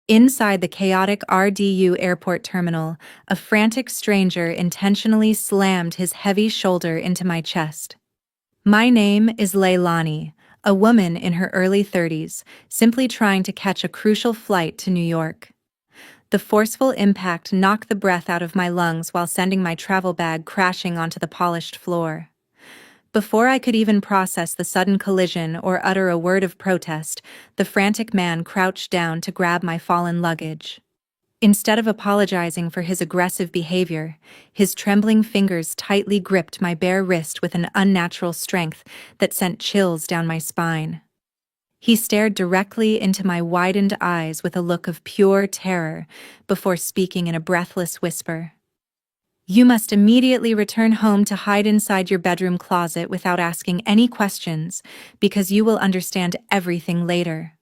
Inside the chaotic RDU airport terminal, a frantic stranger intentionally slammed his heavy shoulder into my chest. My name is Leilani, a woman in her early 30s, simply trying to catch a crucial flight to New York. The forceful impact knocked the breath out of my lungs while sending my travel bag crashing onto the polished floor. Before I could even process the sudden collision or utter a word of protest, the frantic man crouched down to grab my fallen luggage. Instead of apologizing for his aggressive behavior, his trembling fingers tightly gripped my bare wrist with an unnatural strength that sent chills down my spine. He stared directly into my widened eyes with a look of pure terror before speaking in a breathless whisper. "You must immediately return home to hide inside your bedroom closet without asking any questions, because you will understand everything later."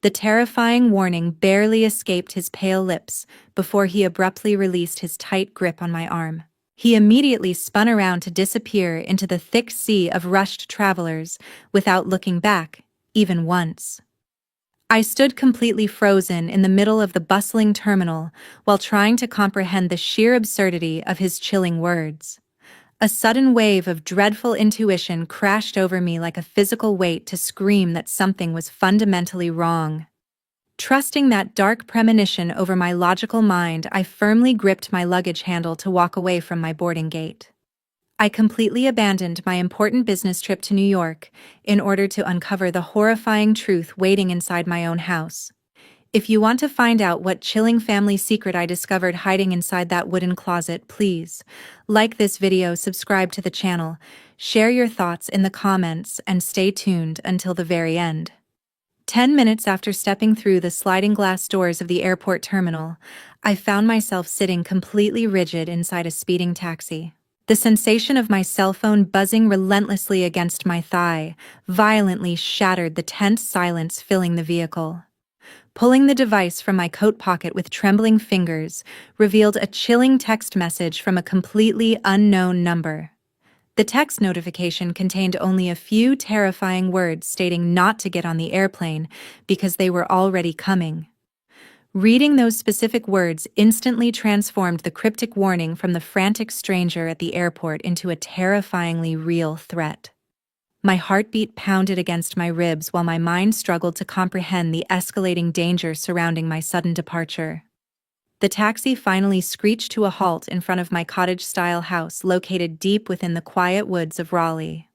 The terrifying warning barely escaped his pale lips before he abruptly released his tight grip on my arm. He immediately spun around to disappear into the thick sea of rushed travelers without looking back, even once. I stood completely frozen in the middle of the bustling terminal while trying to comprehend the sheer absurdity of his chilling words. A sudden wave of dreadful intuition crashed over me like a physical weight to scream that something was fundamentally wrong. Trusting that dark premonition over my logical mind, I firmly gripped my luggage handle to walk away from my boarding gate. I completely abandoned my important business trip to New York in order to uncover the horrifying truth waiting inside my own house. If you want to find out what chilling family secret I discovered hiding inside that wooden closet, please like this video, subscribe to the channel, share your thoughts in the comments, and stay tuned until the very end. 10 minutes after stepping through the sliding glass doors of the airport terminal, I found myself sitting completely rigid inside a speeding taxi. The sensation of my cell phone buzzing relentlessly against my thigh violently shattered the tense silence filling the vehicle. Pulling the device from my coat pocket with trembling fingers revealed a chilling text message from a completely unknown number. The text notification contained only a few terrifying words stating not to get on the airplane because they were already coming. Reading those specific words instantly transformed the cryptic warning from the frantic stranger at the airport into a terrifyingly real threat. My heartbeat pounded against my ribs while my mind struggled to comprehend the escalating danger surrounding my sudden departure. The taxi finally screeched to a halt in front of my cottage-style house located deep within the quiet woods of Raleigh.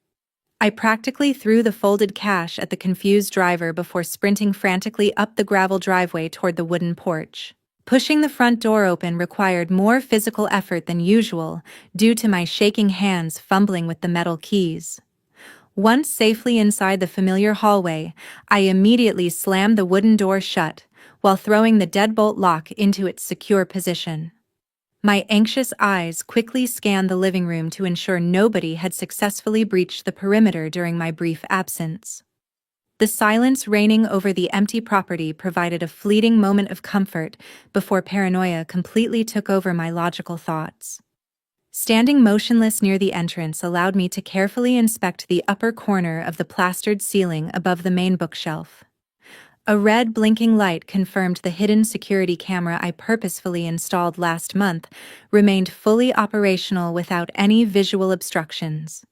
I practically threw the folded cash at the confused driver before sprinting frantically up the gravel driveway toward the wooden porch. Pushing the front door open required more physical effort than usual due to my shaking hands fumbling with the metal keys. Once safely inside the familiar hallway, I immediately slammed the wooden door shut while throwing the deadbolt lock into its secure position. My anxious eyes quickly scanned the living room to ensure nobody had successfully breached the perimeter during my brief absence. The silence reigning over the empty property provided a fleeting moment of comfort before paranoia completely took over my logical thoughts. Standing motionless near the entrance allowed me to carefully inspect the upper corner of the plastered ceiling above the main bookshelf. A red blinking light confirmed the hidden security camera I purposefully installed last month remained fully operational without any visual obstructions.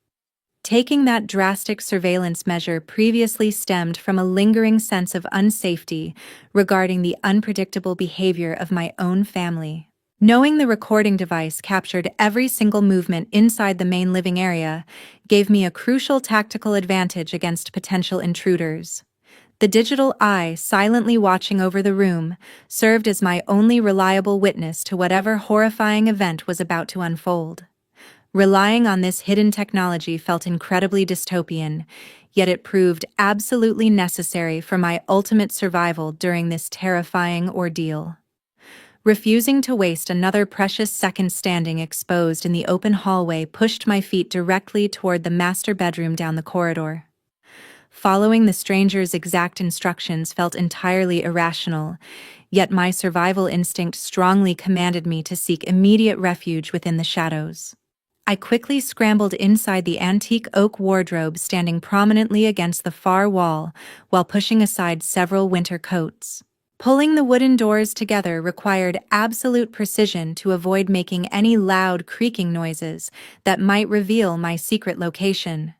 Taking that drastic surveillance measure previously stemmed from a lingering sense of unsafety regarding the unpredictable behavior of my own family. Knowing the recording device captured every single movement inside the main living area gave me a crucial tactical advantage against potential intruders. The digital eye silently watching over the room served as my only reliable witness to whatever horrifying event was about to unfold. Relying on this hidden technology felt incredibly dystopian, yet it proved absolutely necessary for my ultimate survival during this terrifying ordeal. Refusing to waste another precious second standing exposed in the open hallway pushed my feet directly toward the master bedroom down the corridor. Following the stranger's exact instructions felt entirely irrational, yet my survival instinct strongly commanded me to seek immediate refuge within the shadows. I quickly scrambled inside the antique oak wardrobe standing prominently against the far wall while pushing aside several winter coats. Pulling the wooden doors together required absolute precision to avoid making any loud creaking noises that might reveal my secret location.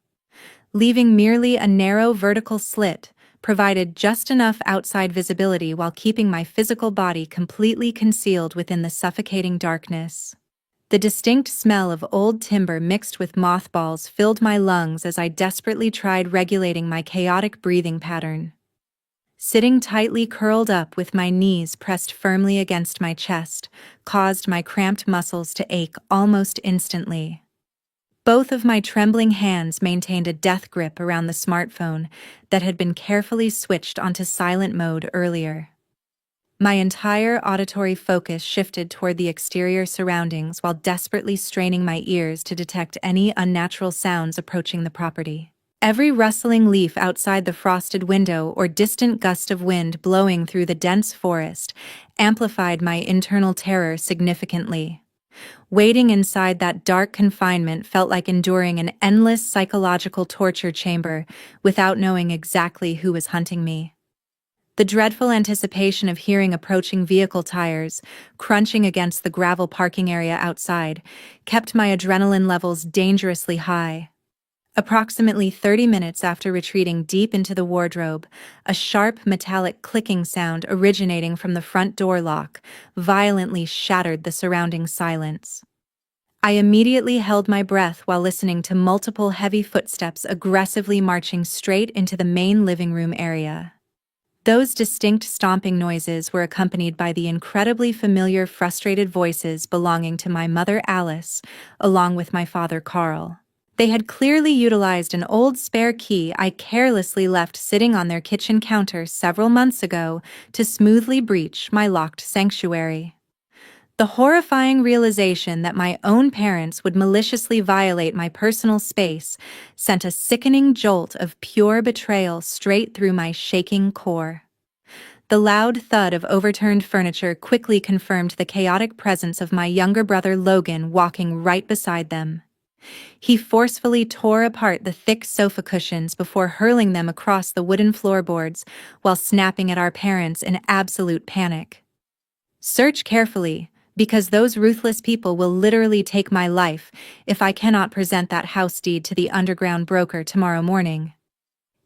Leaving merely a narrow vertical slit provided just enough outside visibility while keeping my physical body completely concealed within the suffocating darkness. The distinct smell of old timber mixed with mothballs filled my lungs as I desperately tried regulating my chaotic breathing pattern. Sitting tightly curled up with my knees pressed firmly against my chest caused my cramped muscles to ache almost instantly. Both of my trembling hands maintained a death grip around the smartphone that had been carefully switched onto silent mode earlier. My entire auditory focus shifted toward the exterior surroundings while desperately straining my ears to detect any unnatural sounds approaching the property. Every rustling leaf outside the frosted window or distant gust of wind blowing through the dense forest amplified my internal terror significantly. Waiting inside that dark confinement felt like enduring an endless psychological torture chamber without knowing exactly who was hunting me. The dreadful anticipation of hearing approaching vehicle tires crunching against the gravel parking area outside kept my adrenaline levels dangerously high. Approximately 30 minutes after retreating deep into the wardrobe, a sharp metallic clicking sound originating from the front door lock violently shattered the surrounding silence. I immediately held my breath while listening to multiple heavy footsteps aggressively marching straight into the main living room area. Those distinct stomping noises were accompanied by the incredibly familiar frustrated voices belonging to my mother Alice, along with my father Carl. They had clearly utilized an old spare key I carelessly left sitting on their kitchen counter several months ago to smoothly breach my locked sanctuary. The horrifying realization that my own parents would maliciously violate my personal space sent a sickening jolt of pure betrayal straight through my shaking core. The loud thud of overturned furniture quickly confirmed the chaotic presence of my younger brother Logan walking right beside them. He forcefully tore apart the thick sofa cushions before hurling them across the wooden floorboards while snapping at our parents in absolute panic. "Search carefully, because those ruthless people will literally take my life if I cannot present that house deed to the underground broker tomorrow morning."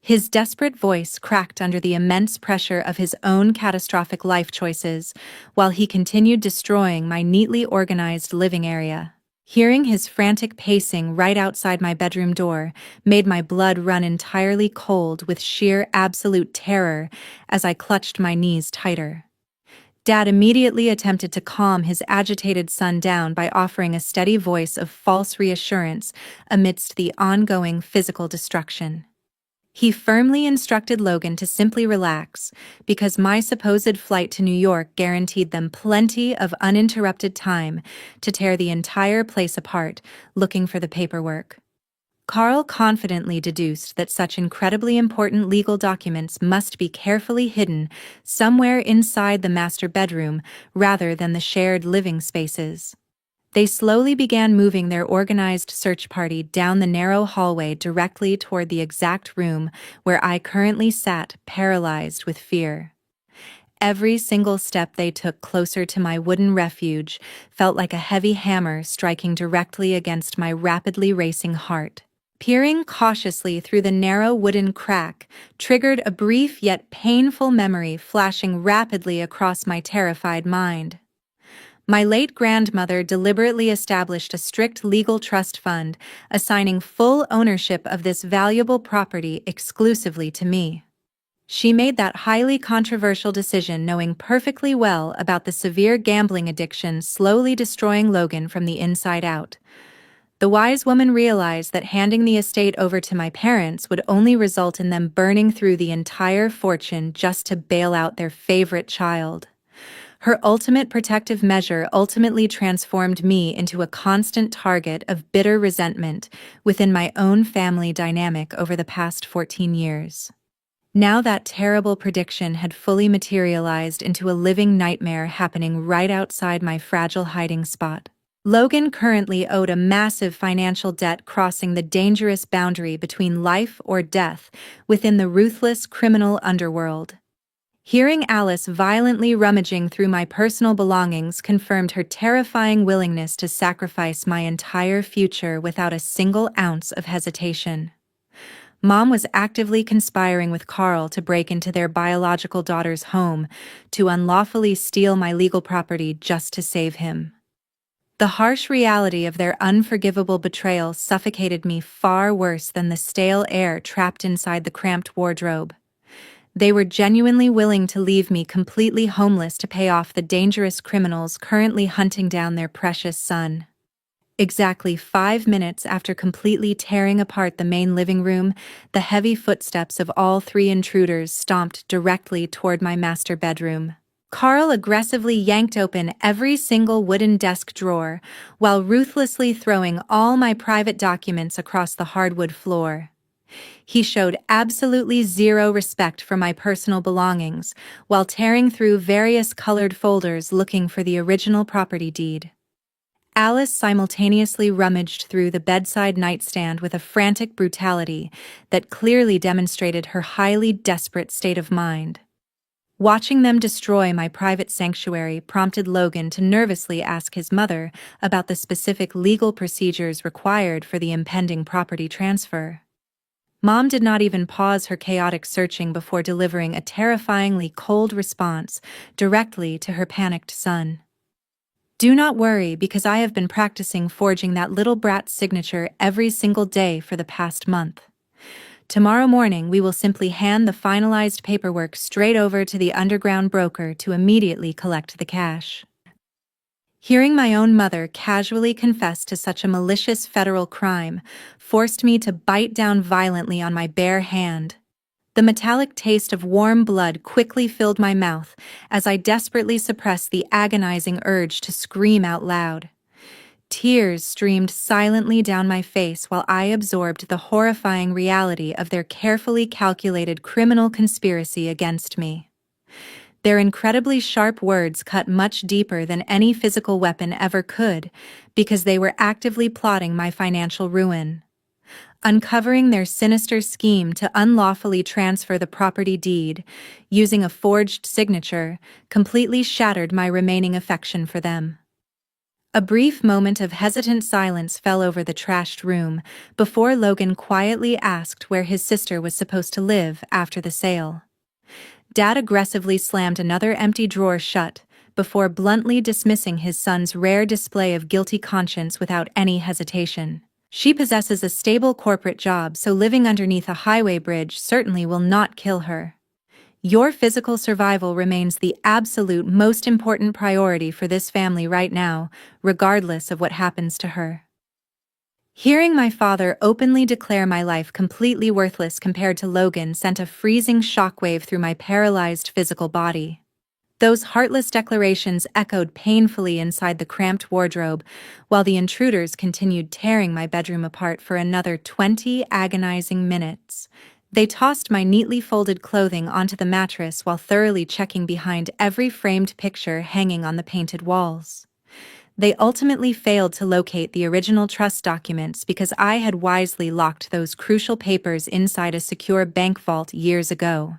His desperate voice cracked under the immense pressure of his own catastrophic life choices while he continued destroying my neatly organized living area. Hearing his frantic pacing right outside my bedroom door made my blood run entirely cold with sheer absolute terror as I clutched my knees tighter. Dad immediately attempted to calm his agitated son down by offering a steady voice of false reassurance amidst the ongoing physical destruction. He firmly instructed Logan to simply relax, because my supposed flight to New York guaranteed them plenty of uninterrupted time to tear the entire place apart, looking for the paperwork. Carl confidently deduced that such incredibly important legal documents must be carefully hidden somewhere inside the master bedroom rather than the shared living spaces. They slowly began moving their organized search party down the narrow hallway directly toward the exact room where I currently sat, paralyzed with fear. Every single step they took closer to my wooden refuge felt like a heavy hammer striking directly against my rapidly racing heart. Peering cautiously through the narrow wooden crack triggered a brief yet painful memory flashing rapidly across my terrified mind. My late grandmother deliberately established a strict legal trust fund, assigning full ownership of this valuable property exclusively to me. She made that highly controversial decision knowing perfectly well about the severe gambling addiction slowly destroying Logan from the inside out. The wise woman realized that handing the estate over to my parents would only result in them burning through the entire fortune just to bail out their favorite child. Her ultimate protective measure ultimately transformed me into a constant target of bitter resentment within my own family dynamic over the past 14 years. Now that terrible prediction had fully materialized into a living nightmare happening right outside my fragile hiding spot. Logan currently owed a massive financial debt crossing the dangerous boundary between life or death within the ruthless criminal underworld. Hearing Alice violently rummaging through my personal belongings confirmed her terrifying willingness to sacrifice my entire future without a single ounce of hesitation. Mom was actively conspiring with Carl to break into their biological daughter's home, to unlawfully steal my legal property just to save him. The harsh reality of their unforgivable betrayal suffocated me far worse than the stale air trapped inside the cramped wardrobe. They were genuinely willing to leave me completely homeless to pay off the dangerous criminals currently hunting down their precious son. Exactly 5 minutes after completely tearing apart the main living room, the heavy footsteps of all three intruders stomped directly toward my master bedroom. Carl aggressively yanked open every single wooden desk drawer, while ruthlessly throwing all my private documents across the hardwood floor. He showed absolutely zero respect for my personal belongings, while tearing through various colored folders looking for the original property deed. Alice simultaneously rummaged through the bedside nightstand with a frantic brutality that clearly demonstrated her highly desperate state of mind. Watching them destroy my private sanctuary prompted Logan to nervously ask his mother about the specific legal procedures required for the impending property transfer. Mom did not even pause her chaotic searching before delivering a terrifyingly cold response directly to her panicked son. "Do not worry, because I have been practicing forging that little brat's signature every single day for the past month. Tomorrow morning we will simply hand the finalized paperwork straight over to the underground broker to immediately collect the cash." Hearing my own mother casually confess to such a malicious federal crime forced me to bite down violently on my bare hand. The metallic taste of warm blood quickly filled my mouth as I desperately suppressed the agonizing urge to scream out loud. Tears streamed silently down my face while I absorbed the horrifying reality of their carefully calculated criminal conspiracy against me. Their incredibly sharp words cut much deeper than any physical weapon ever could, because they were actively plotting my financial ruin. Uncovering their sinister scheme to unlawfully transfer the property deed, using a forged signature, completely shattered my remaining affection for them. A brief moment of hesitant silence fell over the trashed room before Logan quietly asked where his sister was supposed to live after the sale. Dad aggressively slammed another empty drawer shut before bluntly dismissing his son's rare display of guilty conscience without any hesitation. "She possesses a stable corporate job, so living underneath a highway bridge certainly will not kill her. Your physical survival remains the absolute most important priority for this family right now, regardless of what happens to her." Hearing my father openly declare my life completely worthless compared to Logan sent a freezing shockwave through my paralyzed physical body. Those heartless declarations echoed painfully inside the cramped wardrobe, while the intruders continued tearing my bedroom apart for another 20 agonizing minutes. They tossed my neatly folded clothing onto the mattress while thoroughly checking behind every framed picture hanging on the painted walls. They ultimately failed to locate the original trust documents because I had wisely locked those crucial papers inside a secure bank vault years ago.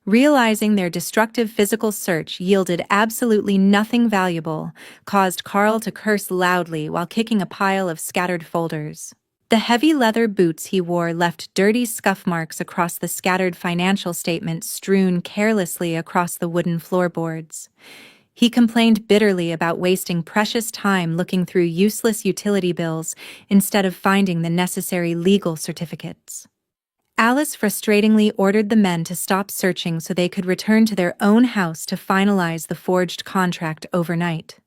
Realizing their destructive physical search yielded absolutely nothing valuable caused Carl to curse loudly while kicking a pile of scattered folders. The heavy leather boots he wore left dirty scuff marks across the scattered financial statements strewn carelessly across the wooden floorboards. He complained bitterly about wasting precious time looking through useless utility bills instead of finding the necessary legal certificates. Alice frustratingly ordered the men to stop searching so they could return to their own house to finalize the forged contract overnight.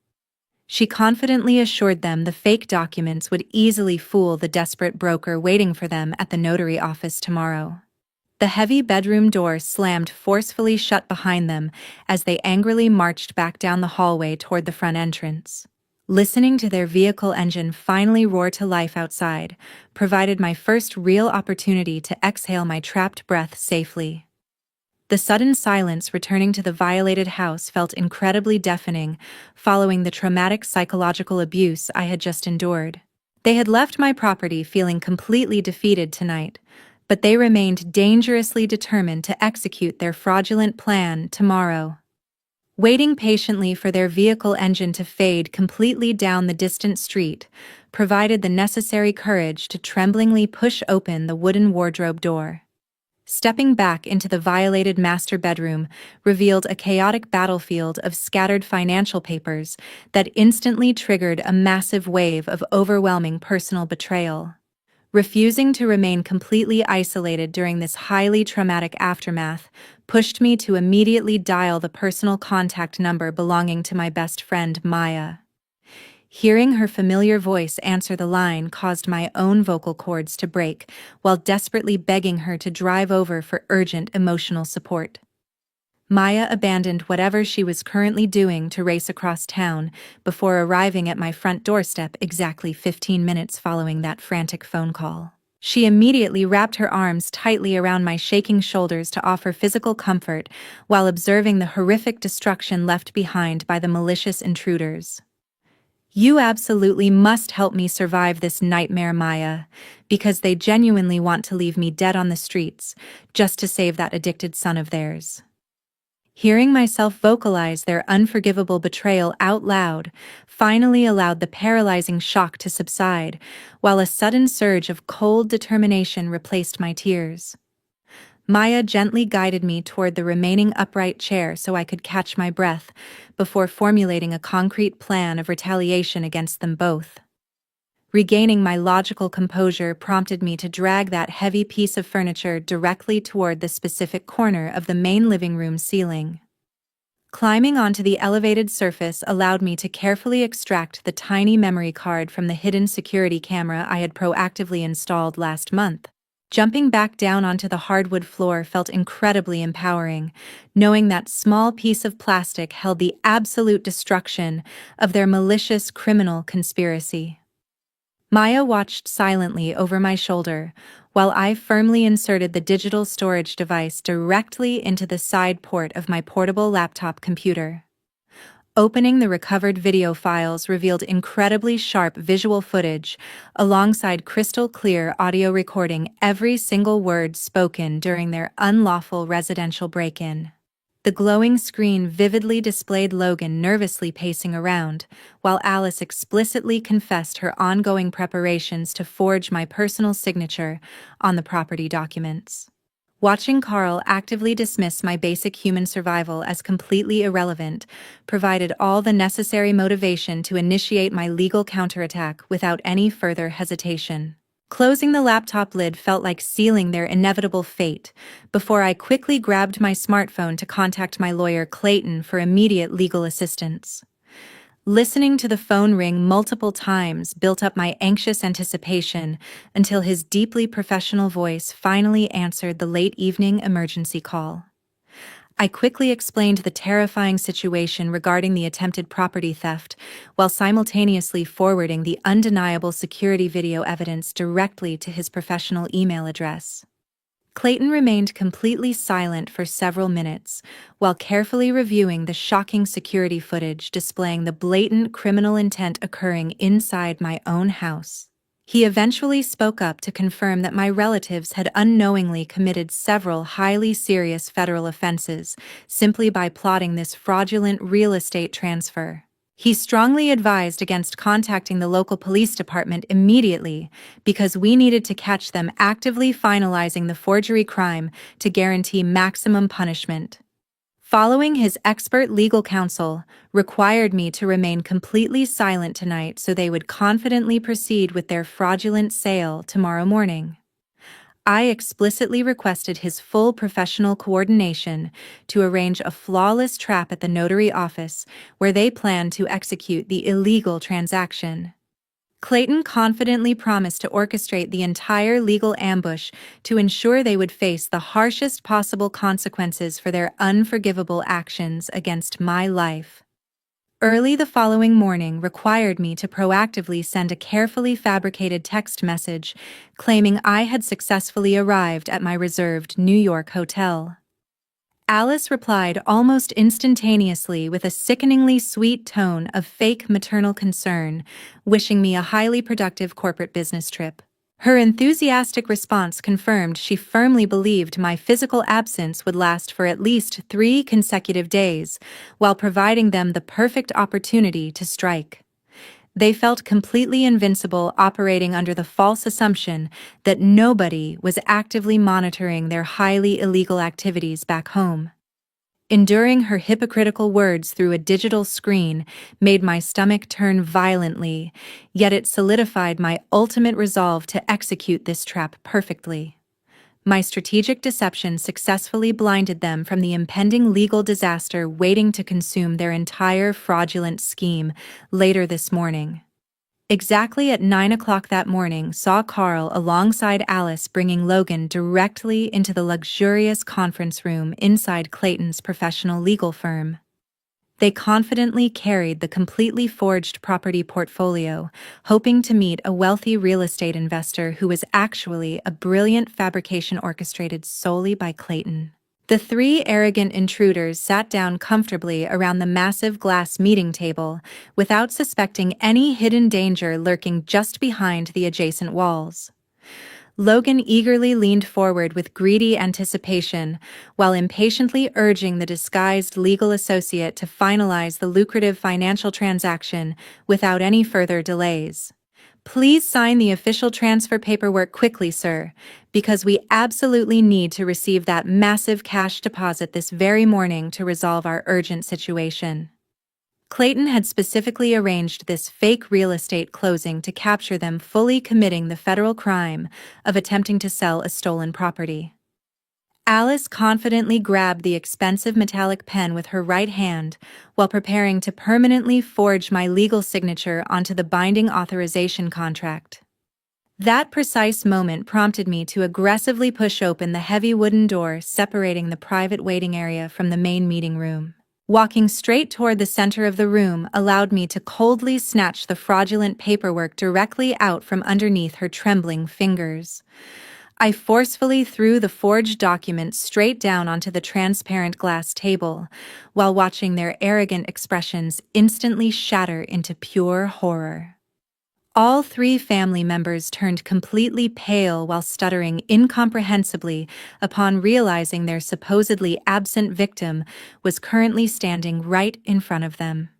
She confidently assured them the fake documents would easily fool the desperate broker waiting for them at the notary office tomorrow. The heavy bedroom door slammed forcefully shut behind them as they angrily marched back down the hallway toward the front entrance. Listening to their vehicle engine finally roar to life outside provided my first real opportunity to exhale my trapped breath safely. The sudden silence returning to the violated house felt incredibly deafening, following the traumatic psychological abuse I had just endured. They had left my property feeling completely defeated tonight, but they remained dangerously determined to execute their fraudulent plan tomorrow. Waiting patiently for their vehicle engine to fade completely down the distant street provided the necessary courage to tremblingly push open the wooden wardrobe door. Stepping back into the violated master bedroom revealed a chaotic battlefield of scattered financial papers that instantly triggered a massive wave of overwhelming personal betrayal. Refusing to remain completely isolated during this highly traumatic aftermath pushed me to immediately dial the personal contact number belonging to my best friend, Maya. Hearing her familiar voice answer the line caused my own vocal cords to break while desperately begging her to drive over for urgent emotional support. Maya abandoned whatever she was currently doing to race across town before arriving at my front doorstep exactly 15 minutes following that frantic phone call. She immediately wrapped her arms tightly around my shaking shoulders to offer physical comfort while observing the horrific destruction left behind by the malicious intruders. "You absolutely must help me survive this nightmare, Maya, because they genuinely want to leave me dead on the streets just to save that addicted son of theirs." Hearing myself vocalize their unforgivable betrayal out loud finally allowed the paralyzing shock to subside, while a sudden surge of cold determination replaced my tears. Maya gently guided me toward the remaining upright chair so I could catch my breath before formulating a concrete plan of retaliation against them both. Regaining my logical composure prompted me to drag that heavy piece of furniture directly toward the specific corner of the main living room ceiling. Climbing onto the elevated surface allowed me to carefully extract the tiny memory card from the hidden security camera I had proactively installed last month. Jumping back down onto the hardwood floor felt incredibly empowering, knowing that small piece of plastic held the absolute destruction of their malicious criminal conspiracy. Maya watched silently over my shoulder, while I firmly inserted the digital storage device directly into the side port of my portable laptop computer. Opening the recovered video files revealed incredibly sharp visual footage, alongside crystal clear audio recording every single word spoken during their unlawful residential break-in. The glowing screen vividly displayed Logan nervously pacing around, while Alice explicitly confessed her ongoing preparations to forge my personal signature on the property documents. Watching Carl actively dismiss my basic human survival as completely irrelevant provided all the necessary motivation to initiate my legal counterattack without any further hesitation. Closing the laptop lid felt like sealing their inevitable fate, before I quickly grabbed my smartphone to contact my lawyer Clayton for immediate legal assistance. Listening to the phone ring multiple times built up my anxious anticipation until his deeply professional voice finally answered the late evening emergency call. I quickly explained the terrifying situation regarding the attempted property theft, while simultaneously forwarding the undeniable security video evidence directly to his professional email address. Clayton remained completely silent for several minutes, while carefully reviewing the shocking security footage displaying the blatant criminal intent occurring inside my own house. He eventually spoke up to confirm that my relatives had unknowingly committed several highly serious federal offenses simply by plotting this fraudulent real estate transfer. He strongly advised against contacting the local police department immediately because we needed to catch them actively finalizing the forgery crime to guarantee maximum punishment. Following his expert legal counsel required me to remain completely silent tonight so they would confidently proceed with their fraudulent sale tomorrow morning. I explicitly requested his full professional coordination to arrange a flawless trap at the notary office where they planned to execute the illegal transaction. Clayton confidently promised to orchestrate the entire legal ambush to ensure they would face the harshest possible consequences for their unforgivable actions against my life. Early the following morning required me to proactively send a carefully fabricated text message claiming I had successfully arrived at my reserved New York hotel. Alice replied almost instantaneously with a sickeningly sweet tone of fake maternal concern, wishing me a highly productive corporate business trip. Her enthusiastic response confirmed she firmly believed my physical absence would last for at least 3 consecutive days, while providing them the perfect opportunity to strike. They felt completely invincible, operating under the false assumption that nobody was actively monitoring their highly illegal activities back home. Enduring her hypocritical words through a digital screen made my stomach turn violently, yet it solidified my ultimate resolve to execute this trap perfectly. My strategic deception successfully blinded them from the impending legal disaster waiting to consume their entire fraudulent scheme later this morning. Exactly at 9 o'clock that morning saw Carl alongside Alice bringing Logan directly into the luxurious conference room inside Clayton's professional legal firm. They confidently carried the completely forged property portfolio, hoping to meet a wealthy real estate investor who was actually a brilliant fabrication orchestrated solely by Clayton. The three arrogant intruders sat down comfortably around the massive glass meeting table, without suspecting any hidden danger lurking just behind the adjacent walls. Logan eagerly leaned forward with greedy anticipation, while impatiently urging the disguised legal associate to finalize the lucrative financial transaction without any further delays. Please sign the official transfer paperwork quickly, sir, because we absolutely need to receive that massive cash deposit this very morning to resolve our urgent situation. Clayton had specifically arranged this fake real estate closing to capture them fully committing the federal crime of attempting to sell a stolen property. Alice confidently grabbed the expensive metallic pen with her right hand while preparing to permanently forge my legal signature onto the binding authorization contract. That precise moment prompted me to aggressively push open the heavy wooden door separating the private waiting area from the main meeting room. Walking straight toward the center of the room allowed me to coldly snatch the fraudulent paperwork directly out from underneath her trembling fingers. I forcefully threw the forged document straight down onto the transparent glass table, while watching their arrogant expressions instantly shatter into pure horror. All three family members turned completely pale while stuttering incomprehensibly upon realizing their supposedly absent victim was currently standing right in front of them.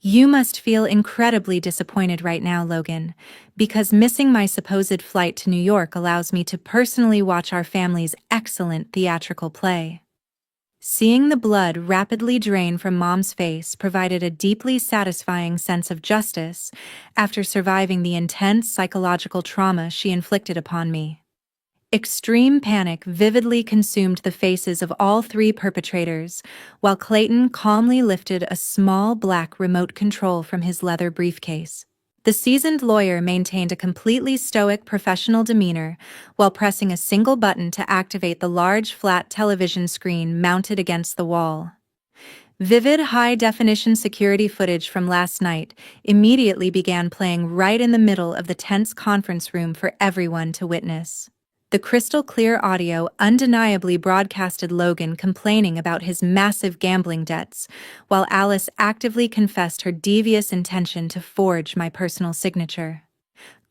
You must feel incredibly disappointed right now, Logan, because missing my supposed flight to New York allows me to personally watch our family's excellent theatrical play. Seeing the blood rapidly drain from Mom's face provided a deeply satisfying sense of justice after surviving the intense psychological trauma she inflicted upon me. Extreme panic vividly consumed the faces of all three perpetrators, while Clayton calmly lifted a small black remote control from his leather briefcase. The seasoned lawyer maintained a completely stoic professional demeanor while pressing a single button to activate the large flat television screen mounted against the wall. Vivid high-definition security footage from last night immediately began playing right in the middle of the tense conference room for everyone to witness. The crystal-clear audio undeniably broadcasted Logan complaining about his massive gambling debts, while Alice actively confessed her devious intention to forge my personal signature.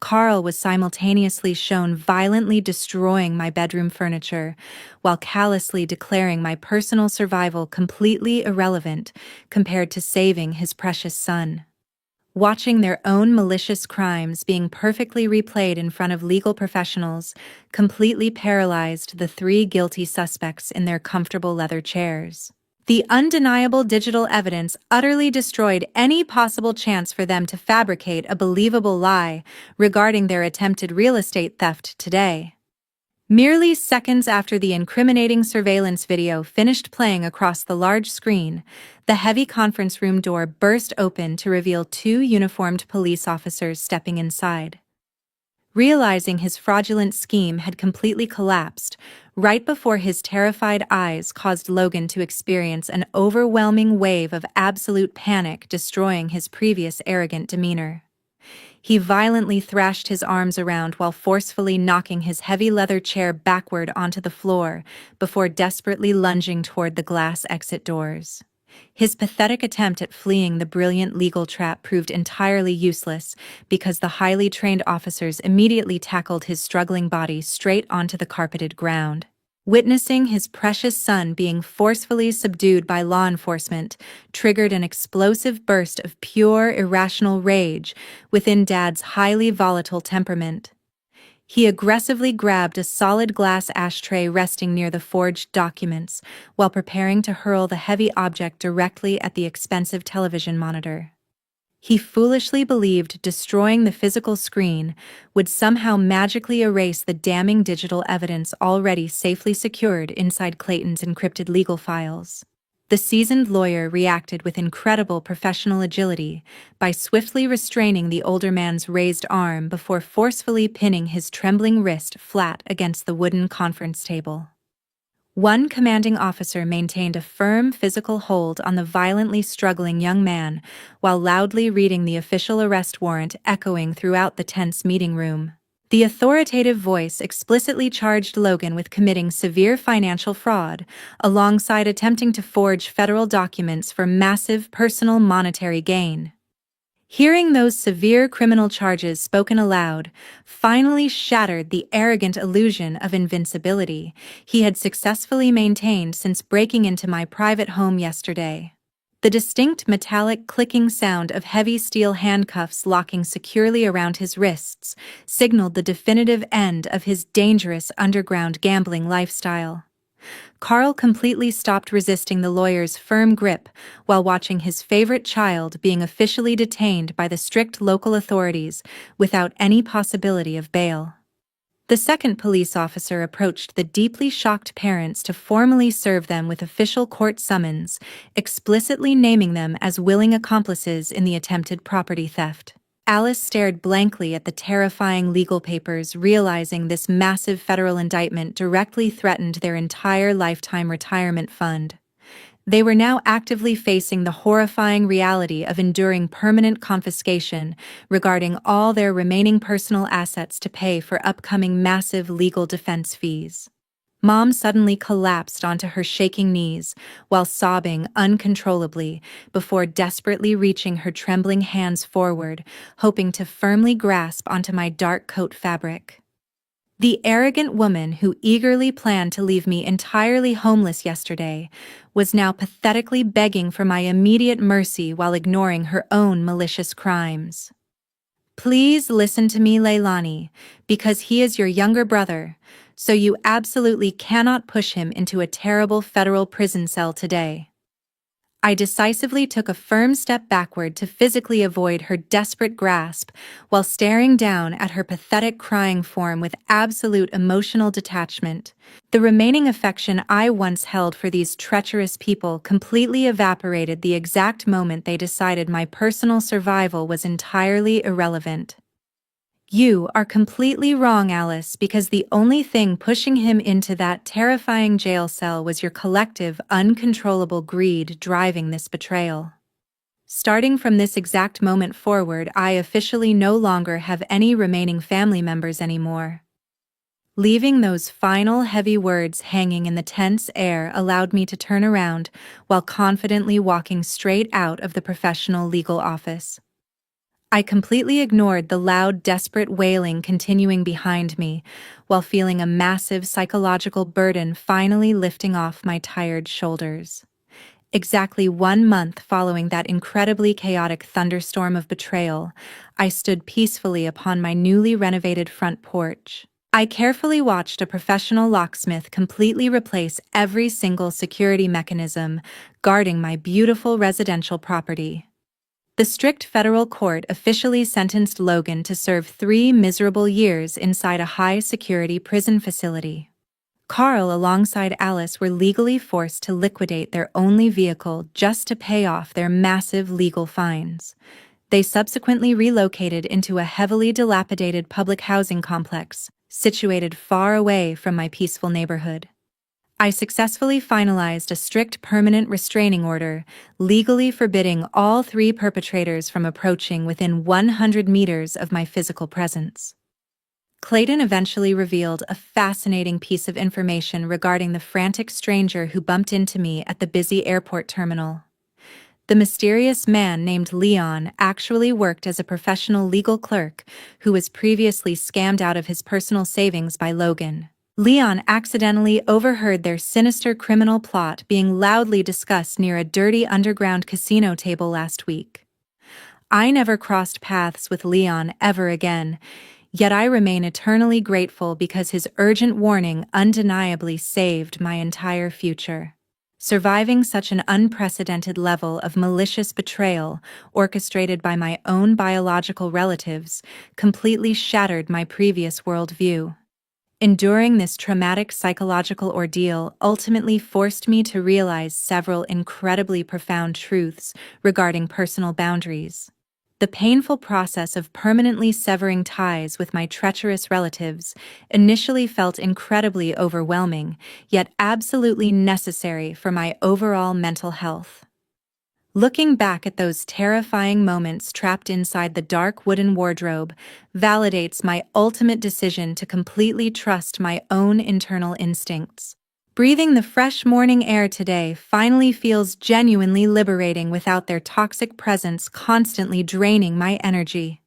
Carl was simultaneously shown violently destroying my bedroom furniture, while callously declaring my personal survival completely irrelevant compared to saving his precious son. Watching their own malicious crimes being perfectly replayed in front of legal professionals completely paralyzed the three guilty suspects in their comfortable leather chairs. The undeniable digital evidence utterly destroyed any possible chance for them to fabricate a believable lie regarding their attempted real estate theft today. Merely seconds after the incriminating surveillance video finished playing across the large screen, the heavy conference room door burst open to reveal two uniformed police officers stepping inside. Realizing his fraudulent scheme had completely collapsed, right before his terrified eyes caused Logan to experience an overwhelming wave of absolute panic, destroying his previous arrogant demeanor. He violently thrashed his arms around while forcefully knocking his heavy leather chair backward onto the floor before desperately lunging toward the glass exit doors. His pathetic attempt at fleeing the brilliant legal trap proved entirely useless because the highly trained officers immediately tackled his struggling body straight onto the carpeted ground. Witnessing his precious son being forcefully subdued by law enforcement triggered an explosive burst of pure, irrational rage within Dad's highly volatile temperament. He aggressively grabbed a solid glass ashtray resting near the forged documents while preparing to hurl the heavy object directly at the expensive television monitor. He foolishly believed destroying the physical screen would somehow magically erase the damning digital evidence already safely secured inside Clayton's encrypted legal files. The seasoned lawyer reacted with incredible professional agility by swiftly restraining the older man's raised arm before forcefully pinning his trembling wrist flat against the wooden conference table. One commanding officer maintained a firm physical hold on the violently struggling young man while loudly reading the official arrest warrant echoing throughout the tense meeting room. The authoritative voice explicitly charged Logan with committing severe financial fraud, alongside attempting to forge federal documents for massive personal monetary gain. Hearing those severe criminal charges spoken aloud finally shattered the arrogant illusion of invincibility he had successfully maintained since breaking into my private home yesterday. The distinct metallic clicking sound of heavy steel handcuffs locking securely around his wrists signaled the definitive end of his dangerous underground gambling lifestyle. Carl completely stopped resisting the lawyer's firm grip while watching his favorite child being officially detained by the strict local authorities without any possibility of bail. The second police officer approached the deeply shocked parents to formally serve them with official court summons, explicitly naming them as willing accomplices in the attempted property theft. Alice stared blankly at the terrifying legal papers, realizing this massive federal indictment directly threatened their entire lifetime retirement fund. They were now actively facing the horrifying reality of enduring permanent confiscation regarding all their remaining personal assets to pay for upcoming massive legal defense fees. Mom suddenly collapsed onto her shaking knees while sobbing uncontrollably before desperately reaching her trembling hands forward, hoping to firmly grasp onto my dark coat fabric. The arrogant woman who eagerly planned to leave me entirely homeless yesterday was now pathetically begging for my immediate mercy while ignoring her own malicious crimes. Please listen to me, Leilani, because he is your younger brother, so you absolutely cannot push him into a terrible federal prison cell today. I decisively took a firm step backward to physically avoid her desperate grasp while staring down at her pathetic crying form with absolute emotional detachment. The remaining affection I once held for these treacherous people completely evaporated the exact moment they decided my personal survival was entirely irrelevant. You are completely wrong, Alice, because the only thing pushing him into that terrifying jail cell was your collective, uncontrollable greed driving this betrayal. Starting from this exact moment forward, I officially no longer have any remaining family members anymore. Leaving those final heavy words hanging in the tense air allowed me to turn around while confidently walking straight out of the professional legal office. I completely ignored the loud, desperate wailing continuing behind me, while feeling a massive psychological burden finally lifting off my tired shoulders. Exactly 1 month following that incredibly chaotic thunderstorm of betrayal, I stood peacefully upon my newly renovated front porch. I carefully watched a professional locksmith completely replace every single security mechanism guarding my beautiful residential property. The strict federal court officially sentenced Logan to serve 3 miserable years inside a high-security prison facility. Carl alongside Alice were legally forced to liquidate their only vehicle just to pay off their massive legal fines. They subsequently relocated into a heavily dilapidated public housing complex, situated far away from my peaceful neighborhood. I successfully finalized a strict permanent restraining order, legally forbidding all 3 perpetrators from approaching within 100 meters of my physical presence. Clayton eventually revealed a fascinating piece of information regarding the frantic stranger who bumped into me at the busy airport terminal. The mysterious man named Leon actually worked as a professional legal clerk who was previously scammed out of his personal savings by Logan. Leon accidentally overheard their sinister criminal plot being loudly discussed near a dirty underground casino table last week. I never crossed paths with Leon ever again, yet I remain eternally grateful because his urgent warning undeniably saved my entire future. Surviving such an unprecedented level of malicious betrayal, orchestrated by my own biological relatives, completely shattered my previous worldview. Enduring this traumatic psychological ordeal ultimately forced me to realize several incredibly profound truths regarding personal boundaries. The painful process of permanently severing ties with my treacherous relatives initially felt incredibly overwhelming, yet absolutely necessary for my overall mental health. Looking back at those terrifying moments trapped inside the dark wooden wardrobe validates my ultimate decision to completely trust my own internal instincts. Breathing the fresh morning air today finally feels genuinely liberating without their toxic presence constantly draining my energy.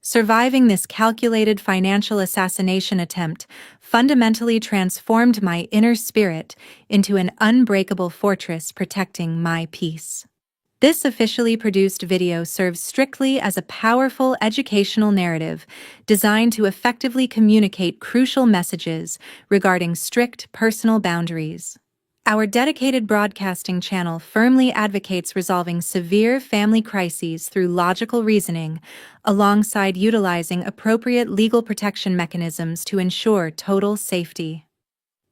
Surviving this calculated financial assassination attempt fundamentally transformed my inner spirit into an unbreakable fortress protecting my peace. This officially produced video serves strictly as a powerful educational narrative designed to effectively communicate crucial messages regarding strict personal boundaries. Our dedicated broadcasting channel firmly advocates resolving severe family crises through logical reasoning, alongside utilizing appropriate legal protection mechanisms to ensure total safety.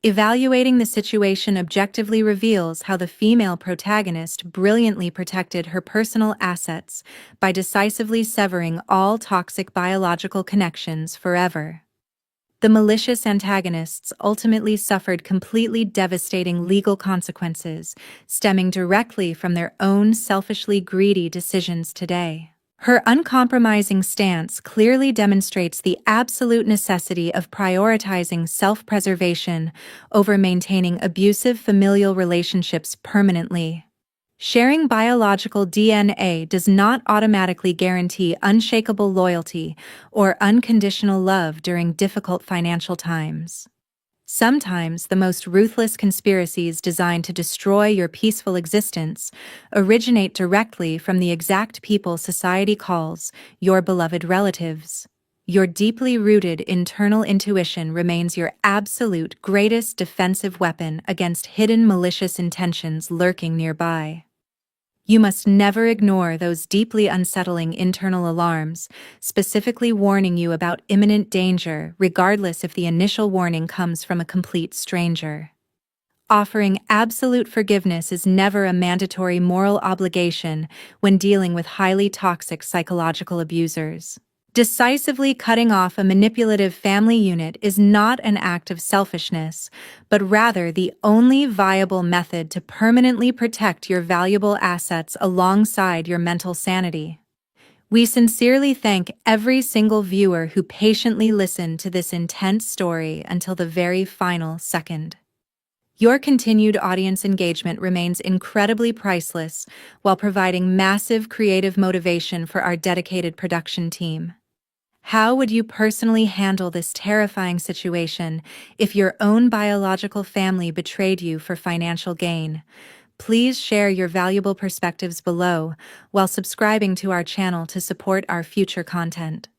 Evaluating the situation objectively reveals how the female protagonist brilliantly protected her personal assets by decisively severing all toxic biological connections forever. The malicious antagonists ultimately suffered completely devastating legal consequences, stemming directly from their own selfishly greedy decisions today. Her uncompromising stance clearly demonstrates the absolute necessity of prioritizing self-preservation over maintaining abusive familial relationships permanently. Sharing biological DNA does not automatically guarantee unshakable loyalty or unconditional love during difficult financial times. Sometimes the most ruthless conspiracies designed to destroy your peaceful existence originate directly from the exact people society calls your beloved relatives. Your deeply rooted internal intuition remains your absolute greatest defensive weapon against hidden malicious intentions lurking nearby. You must never ignore those deeply unsettling internal alarms, specifically warning you about imminent danger, regardless if the initial warning comes from a complete stranger. Offering absolute forgiveness is never a mandatory moral obligation when dealing with highly toxic psychological abusers. Decisively cutting off a manipulative family unit is not an act of selfishness, but rather the only viable method to permanently protect your valuable assets alongside your mental sanity. We sincerely thank every single viewer who patiently listened to this intense story until the very final second. Your continued audience engagement remains incredibly priceless while providing massive creative motivation for our dedicated production team. How would you personally handle this terrifying situation if your own biological family betrayed you for financial gain? Please share your valuable perspectives below while subscribing to our channel to support our future content.